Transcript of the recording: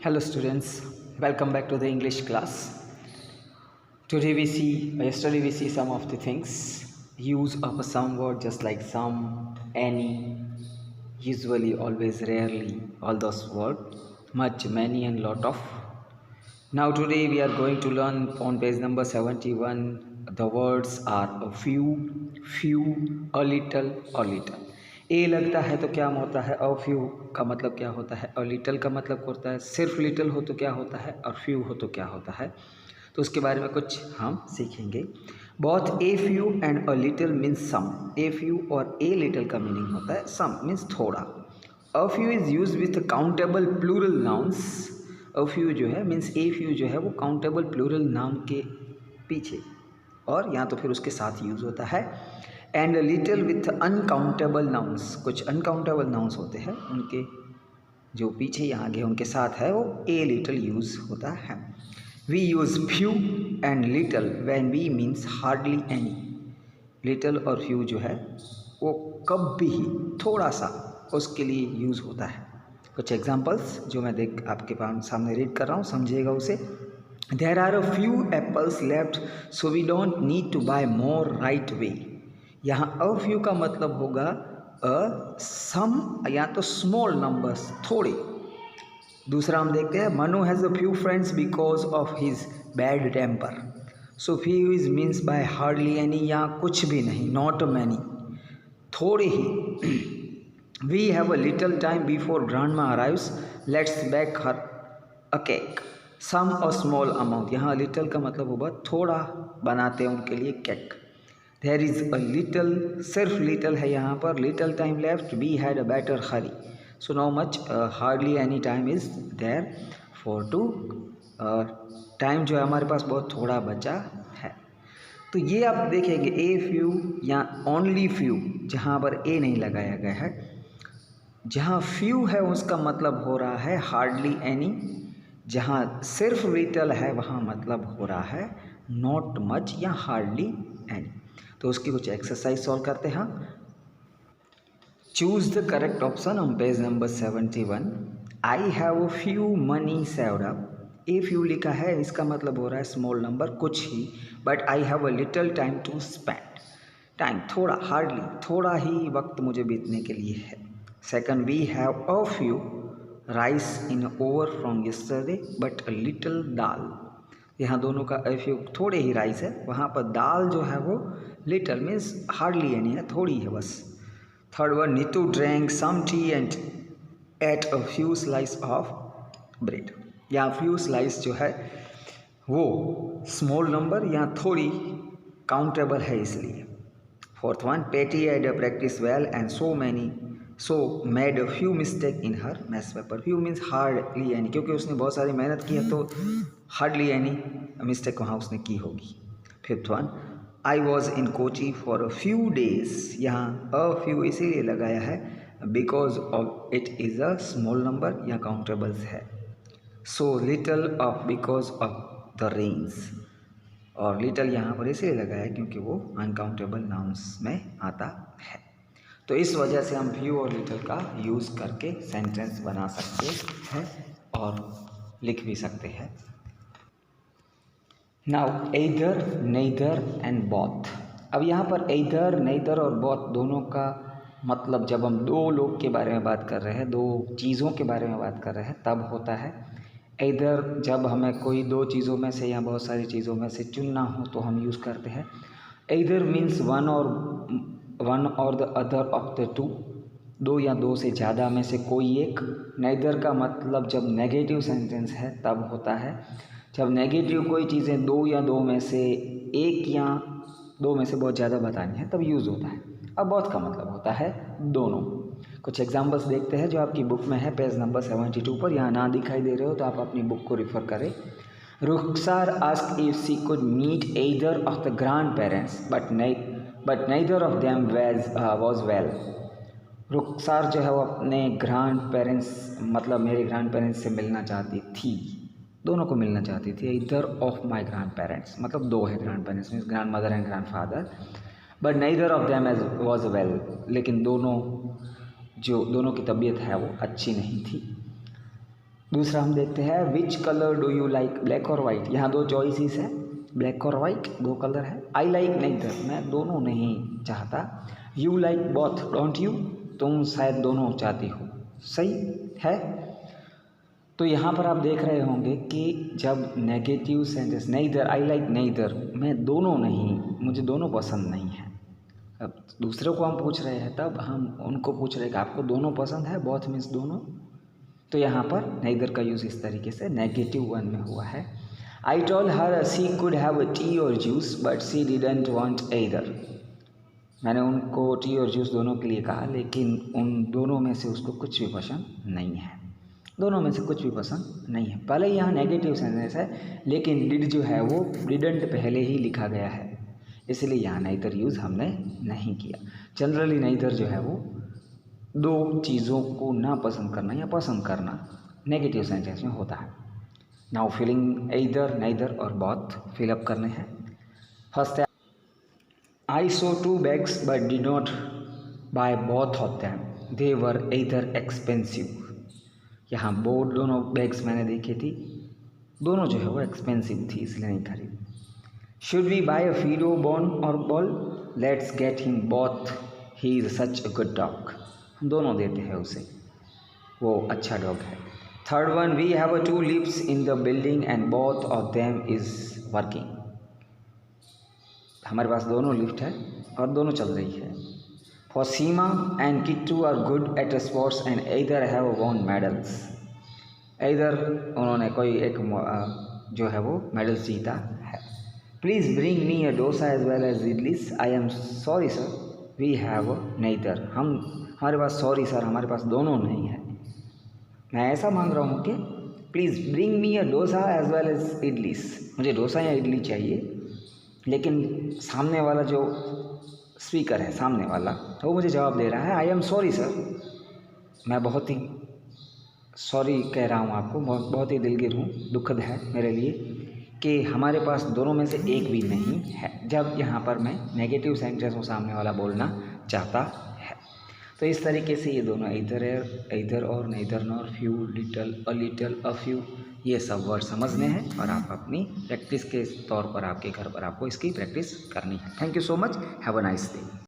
Hello students, welcome back to the English class. Yesterday we see some of the things. Use of a some word just like some, any, usually, always, rarely, all those words, much, many and lot of. Now today we are going to learn on page number 71. The words are a few, a little, a little. ए लगता है तो क्या होता है, a few का मतलब क्या होता है, अ लिटल का मतलब होता है, सिर्फ लिटल हो तो क्या होता है और फ्यू हो तो क्या होता है, तो उसके बारे में कुछ हम सीखेंगे. Both a few and a little means some. A few और ए लिटल का मीनिंग होता है सम मीन्स थोड़ा. A few is use with countable plural nouns. A few जो है मीन्स ए फ्यू जो है वो काउंटेबल प्लूरल नाउन के पीछे और या तो फिर उसके साथ यूज़ होता है. And little with uncountable nouns. कुछ अनकाउंटेबल नाउन्स होते हैं उनके जो पीछे या आगे उनके साथ है वो ए लिटिल यूज़ होता है. We use few and little when we means hardly any. Little और फ्यू जो है वो कभी ही थोड़ा सा उसके लिए यूज़ होता है. कुछ एग्जांपल्स जो मैं आपके सामने रीड कर रहा हूँ, समझिएगा उसे. There are a few apples left so we don't need to buy more right way. यहाँ अ फ्यू का मतलब होगा सम या तो स्मॉल नंबर्स, थोड़े. दूसरा हम देखते हैं, Manu has a few friends because of his bad temper. So few is means by hardly any या कुछ भी नहीं, नॉट मैनी, थोड़े ही. We have a little time before grandma arrives, let's bake her a cake. Some or small amount, यहाँ little का मतलब होगा थोड़ा बनाते हैं उनके लिए cake. There is a little, सिर्फ लिटल है यहाँ पर. Little time left, we had a better hurry. So no much, hardly any time is there for to. Time जो है हमारे पास बहुत थोड़ा बचा है. तो ये आप देखेंगे ए फ्यू या ओनली फ्यू, जहाँ पर ए नहीं लगाया गया है. जहाँ फ्यू है उसका मतलब हो रहा है हार्डली एनी. जहाँ सिर्फ लिटल है वहाँ मतलब हो रहा है नॉट मच या हार्डली एनी. तो उसकी कुछ एक्सरसाइज सॉल्व करते हैं. Choose the correct option on page number 71. I have a few money saved up. A few लिखा है, इसका मतलब हो रहा है स्मॉल नंबर, कुछ ही. But I have a little time to spend. Time थोड़ा, हार्डली थोड़ा ही वक्त मुझे बीतने के लिए है. Second, we have a few rice in over from yesterday but a little dal. यहाँ दोनों का अ फ्यू, थोड़े ही राइस है, वहाँ पर दाल जो है वो लिटल मीन्स हार्डली यानी है, थोड़ी है बस. Third one, Neetu drank some tea and ate a few slice of bread. यहाँ फ्यू स्लाइस जो है वो स्मॉल नंबर या थोड़ी काउंटेबल है इसलिए. फोर्थ वन, पेटी had practice well and so made a few mistake in her maths paper. Few means hardly any, क्योंकि उसने बहुत सारी मेहनत की है तो हार्डली एनी मिस्टेक वहाँ उसने की होगी. Fifth one, I was in Kochi for a few days. यहाँ अ फ्यू इसीलिए लगाया है because of it is a small number या काउंटेबल्स है. So little of because of the rains. और लिटल यहाँ पर इसलिए लगाया है क्योंकि वो अनकाउंटेबल नाउन्स में आता है. तो इस वजह से हम फ्यू और लिटल का यूज़ करके सेंटेंस बना सकते हैं और लिख भी सकते हैं. Now either, neither and both. अब यहाँ पर एइदर, नेइदर और बोथ दोनों का मतलब जब हम दो लोग के बारे में बात कर रहे हैं, दो चीज़ों के बारे में बात कर रहे हैं, तब होता है. एइदर जब हमें कोई दो चीज़ों में से या बहुत सारी चीज़ों में से चुनना हो तो हम यूज़ करते हैं. एइदर मीन्स वन और the other of the two, दो या दो से ज़्यादा में से कोई एक. नेइदर का मतलब जब नेगेटिव सेंटेंस है तब होता है. जब नेगेटिव कोई चीज़ें दो या दो में से एक या दो में से बहुत ज़्यादा बतानी है तब यूज़ होता है. अब बोथ का मतलब होता है दोनों. कुछ एग्जांपल्स देखते हैं जो आपकी बुक में है पेज नंबर 72 पर. यहाँ ना दिखाई दे रहे हो तो आप अपनी बुक को रिफ़र करें. Rukhsar asked if she could meet either of the grandparents but neither of them was well. Rukhsar जो है वो अपने ग्रैंड पेरेंट्स मतलब मेरे ग्रैंड पेरेंट्स से मिलना चाहती थी, दोनों को मिलना चाहती थी. एइदर ऑफ माई ग्रैंड पेरेंट्स मतलब दो है grand parents means grand mother and grand father. But neither of them was well, लेकिन दोनों की तबीयत है वो अच्छी नहीं थी. दूसरा हम देखते हैं which colour do you like, black और वाइट। यहाँ दो चॉइसेस है, ब्लैक और वाइट दो कलर है। आई लाइक नेदर, मैं दोनों नहीं चाहता। You like both don't you, तुम शायद दोनों चाहती हो। सही है। तो यहाँ पर आप देख रहे होंगे कि जब negative sentence neither, I like neither, मैं दोनों नहीं, मुझे दोनों पसंद नहीं है। अब दूसरे को हम पूछ रहे हैं तब हम उनको पूछ रहे हैं कि आपको दोनों पसंद है, बोथ मीन्स दोनों। तो यहाँ पर नेदर का यूज़ इस तरीके से नेगेटिव वन में हुआ है। I told her she could have tea or juice but she didn't want either, मैंने उनको टी और जूस दोनों के लिए कहा लेकिन उन दोनों में से उसको कुछ भी पसंद नहीं है। दोनों में से कुछ भी पसंद नहीं है। पहले यहाँ नेगेटिव सेंटेंस है लेकिन डिड जो है वो डिडंट पहले ही लिखा गया है, इसलिए यहाँ नेदर यूज़ हमने नहीं किया। जनरली नेदर जो है वो दो चीज़ों को ना पसंद करना या पसंद करना नेगेटिव सेंटेंस में होता है। नाउ फिलिंग ईदर, नेदर और बोथ फिलअप करने हैं। फर्स्ट है आई सो 2 bags but did not buy both of them, they were either expensive। यहाँ बोर्ड दोनों बैग्स मैंने देखी थी, दोनों जो है वो एक्सपेंसिव थी इसलिए नहीं खरीदी। Should we buy a Fido bone or ball, let's get him both, he is such a good dog, हम दोनों देते हैं उसे, वो अच्छा डॉग है। Third one we have 2 lifts in the building and both of them is working, हमारे पास दोनों लिफ्ट है और दोनों चल रही है। For Seema and Kittu are good at sports and either have won medals, either उन्होंने कोई एक जो है वो मेडल्स जीता है। Please bring me a dosa as well as idlis, I am sorry sir we have neither, हमारे पास सॉरी सर हमारे पास दोनों नहीं है। मैं ऐसा मांग रहा हूँ कि please bring me a dosa as well as idlis, मुझे डोसा या इडली चाहिए लेकिन सामने वाला जो स्पीकर है सामने वाला तो वो मुझे जवाब दे रहा है आई एम सॉरी सर, मैं बहुत ही सॉरी कह रहा हूँ आपको, बहुत ही दिलगीर हूँ, दुखद है मेरे लिए कि हमारे पास दोनों में से एक भी नहीं है, जब यहाँ पर मैं नेगेटिव सेंटेंस को सामने वाला बोलना चाहता है। तो इस तरीके से ये दोनों इधर और neither nor, few, little, a few, ये सब वर्ड समझने हैं और आप अपनी प्रैक्टिस के तौर पर आपके घर पर आपको इसकी प्रैक्टिस करनी है। Thank you so much, have a nice day.